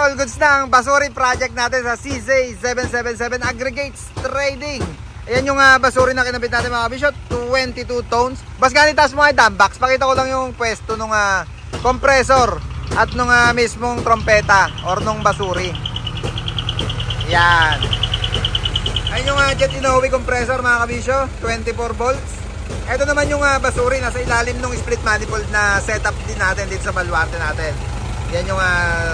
all goods na ang basuri project natin sa CZ777 Aggregates Trading. Ayan yung basuri na kinabit natin mga kabisyo, 22 tones. Bas ganit taas mo nga yung dump box. Pakita ko lang yung pwesto nung compressor at nung mismong trompeta or nung basuri. Yan. Ayun yung jet Inoue compressor mga kabisyo, 24 volts. Ito naman yung basuri, nasa ilalim ng split manifold na setup din natin dito sa baluarte natin. Yan yung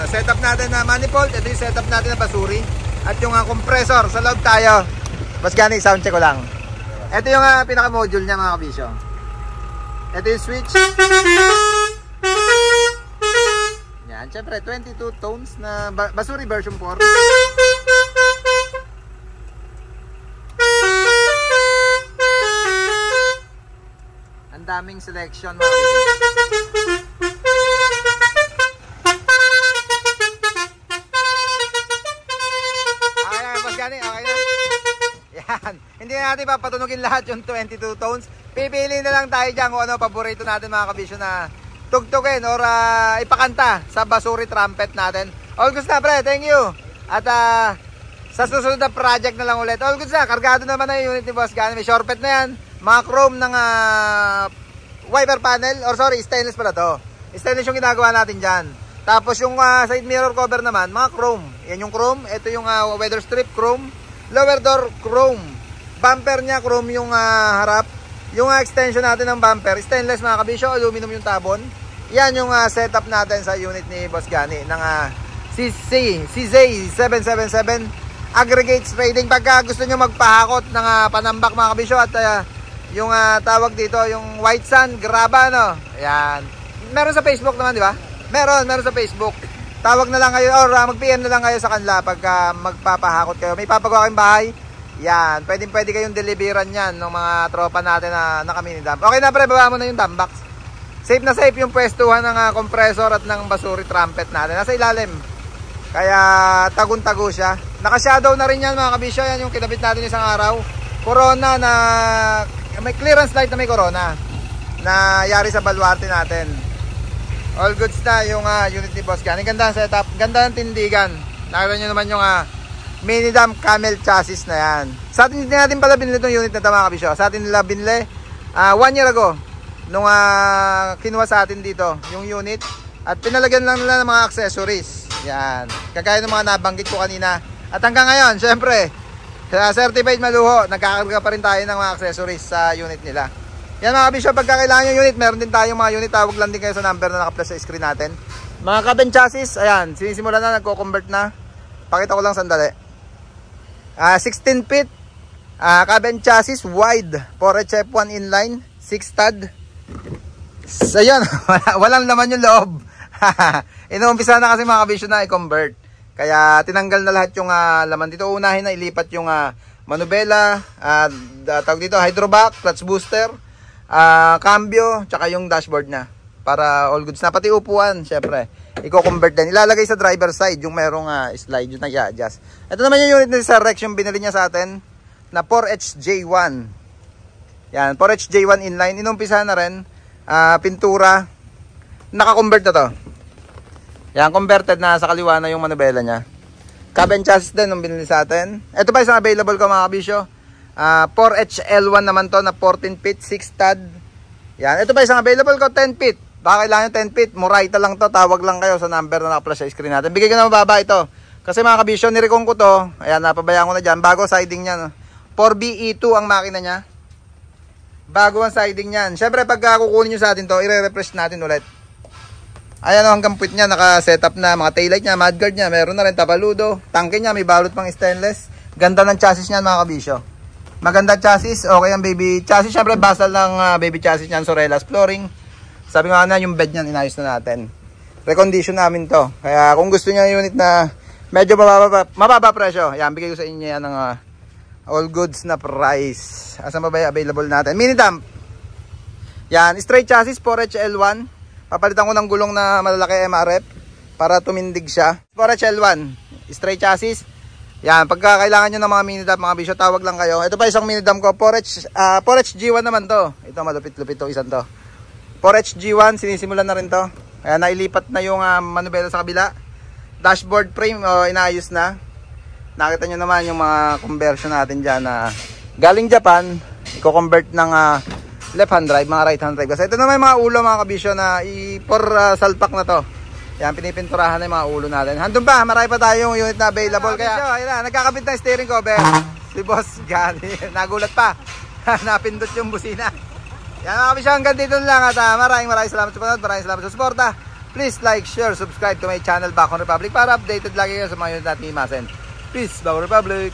setup natin na manifold. Ito yung setup natin na basuri. At yung compressor, sa loob tayo. Bas gani, sound check ko lang. Ito yung pinaka-module niya mga kabisyo. Ito yung switch. Yan, syempre 22 tones na basuri version 4. Ang daming selection mga kabisyo. Okay na. Yan. Hindi na natin papatunugin lahat yung 22 tones. Pipili na lang tayo dyan kung ano paborito natin mga kabisyo na tugtugin or ipakanta sa basuri trumpet natin. All goods na pre, thank you. At sa susunod na project na lang ulit. All goods na, kargado naman na yung unit ni Boss Gani. May shortpet na yan. Mga chrome ng wiper panel. Or sorry, stainless pala to. Stainless yung ginagawa natin dyan. Tapos yung side mirror cover naman, mga chrome. Yan yung chrome. Ito yung weather strip chrome. Lower door chrome. Bumper niya chrome yung harap. Yung extension natin ng bumper, stainless mga kabisyo, aluminum yung tabon. Yan yung setup natin sa unit ni Boss Gani ng CZ777 Aggregates Trading. Pagka gusto nyo magpahakot ng panambak mga kabisyo at yung tawag dito, yung White Sun Graba, no? Ayan. Meron sa Facebook naman, di ba? Meron sa Facebook. Tawag na lang kayo or mag-PM na lang kayo sa kanila pagka magpapahakot kayo. May papagawa kayong bahay. Yan, pwede kayong deliveran yan ng mga tropa natin na naka-mini-dump. Okay na pre, baba mo na yung dump box. Safe na safe yung pwestuhan ng compressor at ng basuri trumpet natin. Nasa ilalim. Kaya tagun-tago siya. Naka-shadow na rin yan mga kabisyo. Yan yung kinabit natin isang araw. Corona na, may clearance light na may corona. Na yari sa baluarte natin. All goods na yung unit ni Boss Gani. Ganda ang setup, ganda ng tindigan. Nakita nyo naman yung mini dump camel chassis na yan. Sa atin hindi natin pala binili itong unit na ito mga kabisyo. Sa atin nila binili 1 year ago nung kinuha sa atin dito yung unit. At pinalagyan lang nila ng mga accessories. Yan. Kagaya ng mga nabanggit ko kanina. At hanggang ngayon, syempre, certified maluho, nagkakarga pa rin tayo ng mga accessories sa unit nila. Yan mga kabisyo, pagka kailangan yung unit, meron din tayong mga unit. Tawag lang din kayo sa number na naka-flash sa screen natin. Mga cabin chassis, ayan, sinisimulan na, nagko-convert na. Pakita ko lang sandali. 16 feet cabin chassis, wide, 4HF1 inline, 6 stud. So yan, walang laman yung loob. Inuumpisa na kasi mga kabisyo na i-convert. Kaya tinanggal na lahat yung laman dito. Unahin na ilipat yung manubela, tawag dito, hydrovac, clutch booster, cambio, tsaka yung dashboard na. Para all goods na. Pati upuan, syempre. I-convert din. Ilalagay sa driver side yung merong slide yung nag-adjust. Ito naman yung unit ni Sir Rex, yung binili niya sa atin na 4HJ1. Yan, 4HJ1 inline. Inumpisa na rin. Pintura. Naka-convert na to. Yan, converted na sa kaliwa na yung manubela niya. Cabin chassis din yung binili sa atin. Ito pa isang available ko mga kabisyo. 4HL1 naman to na 14 feet, 6 stud. Yan, ito pa isang available ko, 10 feet. Baka kailangan yung 10 feet, Murayta lang to. Tawag lang kayo sa number na naka-flash sa screen natin. Bigay ko na mababa ito. Kasi mga kabisyo, nirecon ko to. Ayan, napabayaan ko na dyan. Bago siding niya. 4BE2 ang makina niya. Bago ang siding niyan. Siyempre, pag kukunin nyo sa atin to, i-refresh natin ulit. Ayan o, hanggang puwit niya, naka-setup na mga taillight niya, mudguard niya. Meron na rin tapaludo. Tangke niya, may balot pang stainless. Ganda ng chassis niyan mga kabisyo. Maganda chassis. Okay ang baby chassis. Siyempre, basal ng baby chassis niyan. Sorellas flooring. Sabi nga na, yung bed niyan, inayos na natin. Recondition namin to. Kaya kung gusto niya yung unit na medyo mababa presyo, yan, bigay ko sa inyo yan ng all goods na price. Asan ba ba available natin? Mini dump. Yan, straight chassis, 4HL1. Papalitan ko ng gulong na malalaki MRF para tumindig siya. 4HL1, straight chassis. Yan, pagka kailangan nyo ng mga mini dump, mga bisyo, tawag lang kayo. Ito pa isang mini dump ko, 4HG1 naman to. Ito, malupit-lupit to, isang to. 4HG1, sinisimulan na rin to. Kaya nailipat na yung manubela sa kabila. dashboard frame inaayos na. Nakita nyo naman yung mga conversion natin dyan na galing Japan, i-convert ng left hand drive, mga right hand drive. Kasi ito naman yung mga ulo mga kabisyo na for salpak na to. Yan, pinipinturahan na yung mga ulo natin. Handun pa, marami pa tayong unit na available. Kaya ayun na, nagkakabit na yung steering cover. Si Boss Gani, nagulat pa. Napindot yung busina. Yan mga kabisyo, hanggang dito lang. At maraming salamat sa panood, maraming salamat sa suporta. Please like, share, subscribe to my channel Bakong Republic para updated lagi kayo sa mga unit natin imasen. Peace, Bakong Republic!